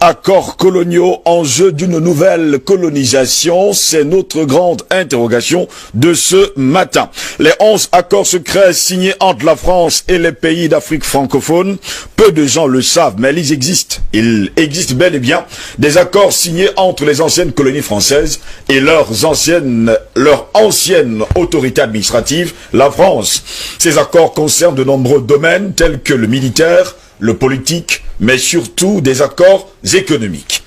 Accords coloniaux, enjeu d'une nouvelle colonisation, c'est notre grande interrogation de ce matin. Les 11 accords secrets signés entre la France et les pays d'Afrique francophone, peu de gens le savent, mais ils existent. Il existe bel et bien des accords signés entre les anciennes colonies françaises et leur ancienne autorité administrative, la France. Ces accords concernent de nombreux domaines tels que le militaire, le politique, mais surtout des accords économiques.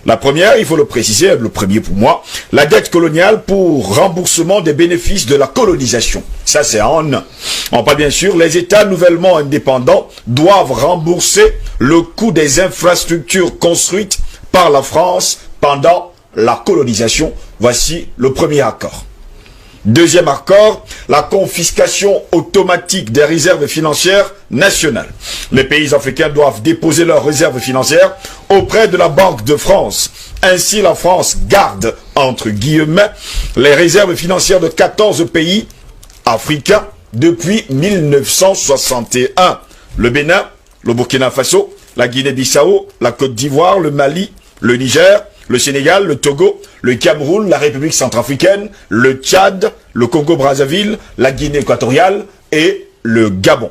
La première, il faut le préciser, le premier pour moi, la dette coloniale pour remboursement des bénéfices de la colonisation. Ça, c'est en un. On parle bien sûr, les États nouvellement indépendants doivent rembourser le coût des infrastructures construites par la France pendant la colonisation. Voici le premier accord. Deuxième accord, la confiscation automatique des réserves financières nationales. Les pays africains doivent déposer leurs réserves financières auprès de la Banque de France. Ainsi, la France garde, entre guillemets, les réserves financières de 14 pays africains depuis 1961. Le Bénin, le Burkina Faso, la Guinée-Bissau, la Côte d'Ivoire, le Mali, le Niger, le Sénégal, le Togo, le Cameroun, la République centrafricaine, le Tchad, le Congo-Brazzaville, la Guinée équatoriale et le Gabon.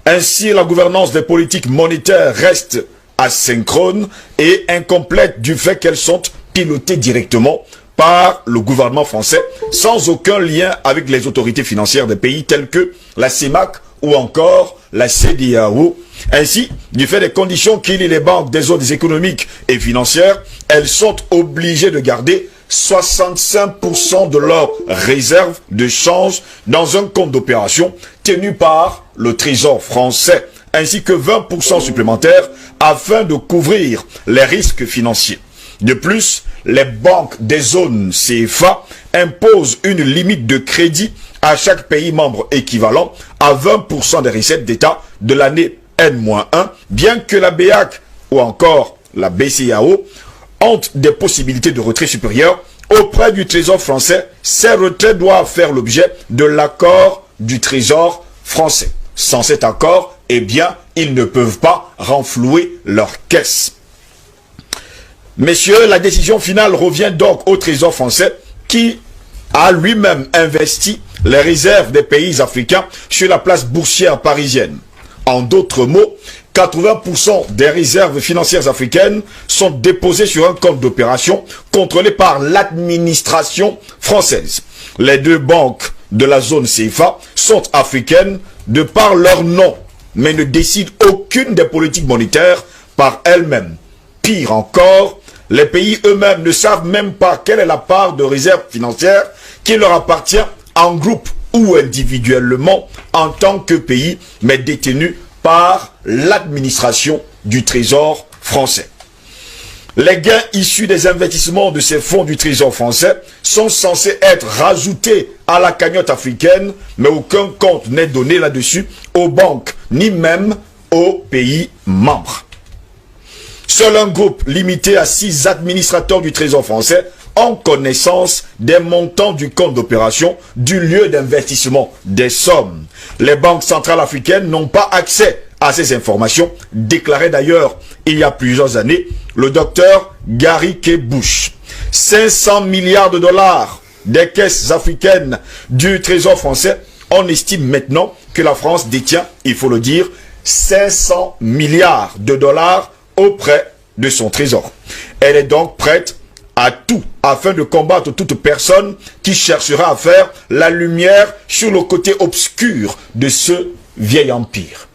Ainsi, la gouvernance des politiques monétaires reste asynchrone et incomplète du fait qu'elles sont pilotées directement par le gouvernement français sans aucun lien avec les autorités financières des pays tels que la CEMAC ou encore la CEDEAO. Ainsi, du fait des conditions qui lient les banques des zones économiques et financières, elles sont obligées de garder 65% de leurs réserves de change dans un compte d'opération tenu par le Trésor français, ainsi que 20% supplémentaires afin de couvrir les risques financiers. De plus, les banques des zones CFA imposent une limite de crédit à chaque pays membre équivalent à 20% des recettes d'État de l'année N-1, bien que la BEAC ou encore la BCEAO ont des possibilités de retrait supérieures auprès du Trésor français. Ces retraits doivent faire l'objet de l'accord du Trésor français. Sans cet accord, eh bien, ils ne peuvent pas renflouer leur caisse. Messieurs, la décision finale revient donc au Trésor français qui a lui-même investi les réserves des pays africains sur la place boursière parisienne. En d'autres mots, 80% des réserves financières africaines sont déposées sur un compte d'opération contrôlé par l'administration française. Les deux banques de la zone CFA sont africaines de par leur nom, mais ne décident aucune des politiques monétaires par elles-mêmes. Pire encore, les pays eux-mêmes ne savent même pas quelle est la part de réserves financières qui leur appartient en groupe ou individuellement en tant que pays, mais détenus par l'administration du Trésor français. Les gains issus des investissements de ces fonds du Trésor français sont censés être rajoutés à la cagnotte africaine, mais aucun compte n'est donné là-dessus aux banques, ni même aux pays membres. Seul un groupe limité à 6 administrateurs du Trésor français ont connaissance des montants du compte d'opération, du lieu d'investissement, des sommes. Les banques centrales africaines n'ont pas accès à ces informations, déclarait d'ailleurs il y a plusieurs années le docteur Gary K. Bush. 500 milliards de dollars des caisses africaines du Trésor français, on estime maintenant que la France détient, il faut le dire, 500 milliards de dollars auprès de son trésor. Elle est donc prête à tout afin de combattre toute personne qui cherchera à faire la lumière sur le côté obscur de ce vieil empire.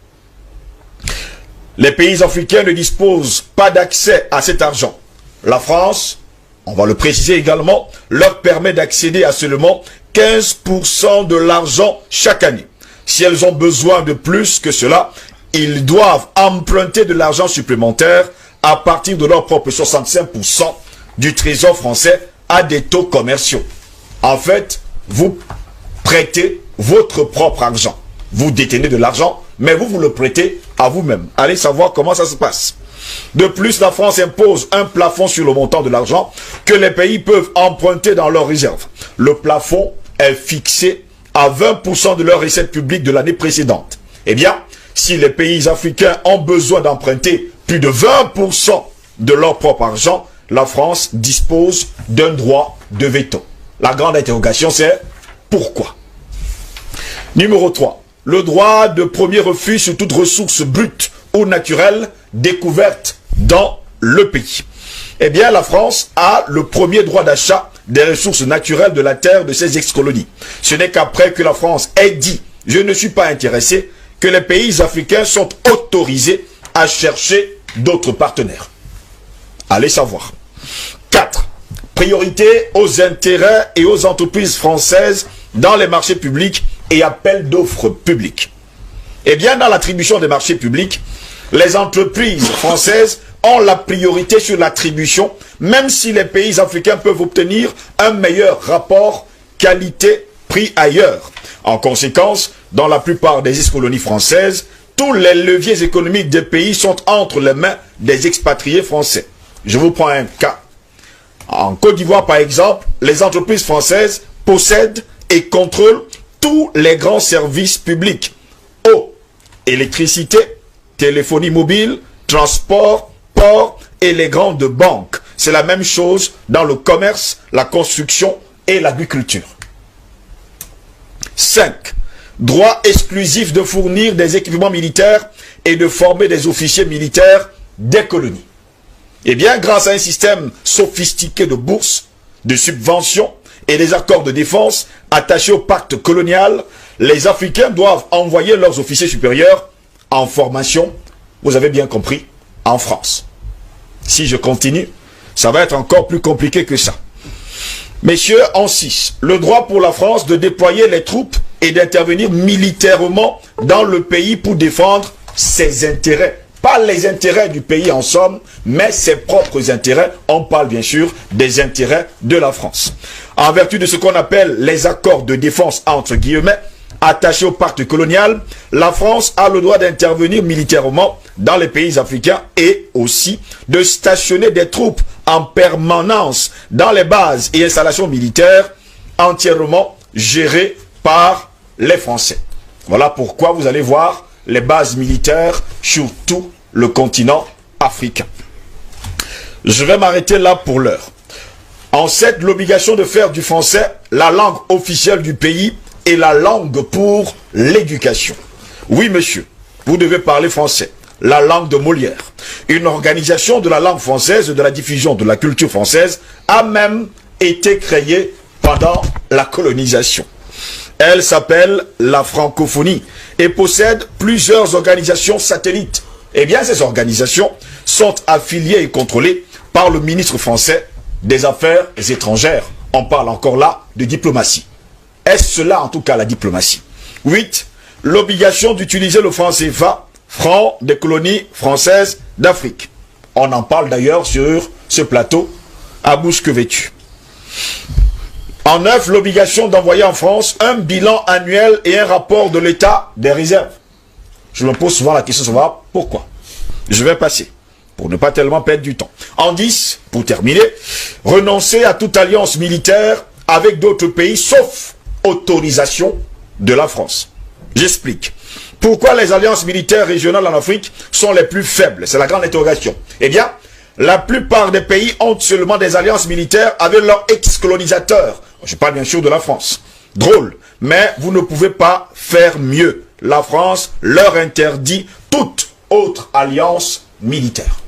Les pays africains ne disposent pas d'accès à cet argent. La France, on va le préciser également, leur permet d'accéder à seulement 15% de l'argent chaque année. Si elles ont besoin de plus que cela, ils doivent emprunter de l'argent supplémentaire à partir de leur propre 65% du Trésor français à des taux commerciaux. En fait, vous prêtez votre propre argent. Vous détenez de l'argent, mais vous le prêtez à vous-même. Allez savoir comment ça se passe. De plus, la France impose un plafond sur le montant de l'argent que les pays peuvent emprunter dans leurs réserves. Le plafond est fixé à 20% de leurs recettes publiques de l'année précédente. Eh bien, si les pays africains ont besoin d'emprunter plus de 20% de leur propre argent, la France dispose d'un droit de veto. La grande interrogation, c'est pourquoi? Numéro 3. Le droit de premier refus sur toute ressource brute ou naturelle découverte dans le pays. Eh bien, la France a le premier droit d'achat des ressources naturelles de la terre de ses ex-colonies. Ce n'est qu'après que la France ait dit « je ne suis pas intéressé » que les pays africains sont autorisés à chercher d'autres partenaires. Allez savoir. 4. Priorité aux intérêts et aux entreprises françaises dans les marchés publics et appels d'offres publics. Eh bien, dans l'attribution des marchés publics, les entreprises françaises ont la priorité sur l'attribution, même si les pays africains peuvent obtenir un meilleur rapport qualité-prix ailleurs. En conséquence, dans la plupart des ex-colonies françaises, tous les leviers économiques des pays sont entre les mains des expatriés français. Je vous prends un cas. En Côte d'Ivoire, par exemple, les entreprises françaises possèdent et contrôlent tous les grands services publics. Eau, électricité, téléphonie mobile, transport, port et les grandes banques. C'est la même chose dans le commerce, la construction et l'agriculture. 5. Droit exclusif de fournir des équipements militaires et de former des officiers militaires des colonies. Eh bien, grâce à un système sophistiqué de bourses, de subventions et des accords de défense attachés au pacte colonial, les Africains doivent envoyer leurs officiers supérieurs en formation, vous avez bien compris, en France. Si je continue, ça va être encore plus compliqué que ça. Messieurs, en 6, le droit pour la France de déployer les troupes et d'intervenir militairement dans le pays pour défendre ses intérêts. Pas les intérêts du pays en somme, mais ses propres intérêts. On parle bien sûr des intérêts de la France. En vertu de ce qu'on appelle les accords de défense entre guillemets, attachés au pacte colonial, la France a le droit d'intervenir militairement dans les pays africains et aussi de stationner des troupes en permanence dans les bases et installations militaires entièrement gérées par les Français. Voilà pourquoi vous allez voir les bases militaires sur tout le continent africain. Je vais m'arrêter là pour l'heure. En 7, l'obligation de faire du français la langue officielle du pays et la langue pour l'éducation. Oui, monsieur, vous devez parler français, la langue de Molière. Une organisation de la langue française et de la diffusion de la culture française a même été créée pendant la colonisation. Elle s'appelle la francophonie et possède plusieurs organisations satellites. Eh bien, ces organisations sont affiliées et contrôlées par le ministre français des Affaires étrangères. On parle encore là de diplomatie. Est-ce cela en tout cas la diplomatie? 8. L'obligation d'utiliser le franc CFA, franc des colonies françaises d'Afrique. On en parle d'ailleurs sur ce plateau à bouche que vêtue. En 9, l'obligation d'envoyer en France un bilan annuel et un rapport de l'état des réserves. Je me pose souvent la question de savoir pourquoi. Je vais passer, pour ne pas tellement perdre du temps. En 10, pour terminer, renoncer à toute alliance militaire avec d'autres pays, sauf autorisation de la France. J'explique. Pourquoi les alliances militaires régionales en Afrique sont les plus faibles? C'est la grande interrogation. Eh bien, la plupart des pays ont seulement des alliances militaires avec leurs ex-colonisateurs. Je parle bien sûr de la France. Drôle, mais vous ne pouvez pas faire mieux. La France leur interdit toute autre alliance militaire.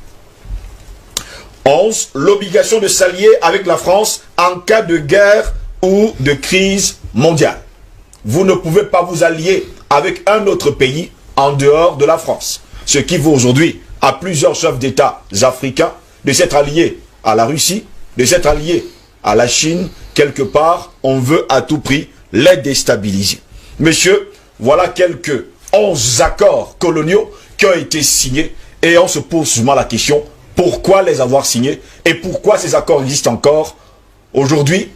11. L'obligation de s'allier avec la France en cas de guerre ou de crise mondiale. Vous ne pouvez pas vous allier avec un autre pays en dehors de la France. Ce qui vaut aujourd'hui à plusieurs chefs d'État africains de s'être alliés à la Russie, de s'être alliés à la Chine. Quelque part, on veut à tout prix les déstabiliser. Messieurs, voilà quelques 11 accords coloniaux qui ont été signés et on se pose souvent la question, pourquoi les avoir signés et pourquoi ces accords existent encore aujourd'hui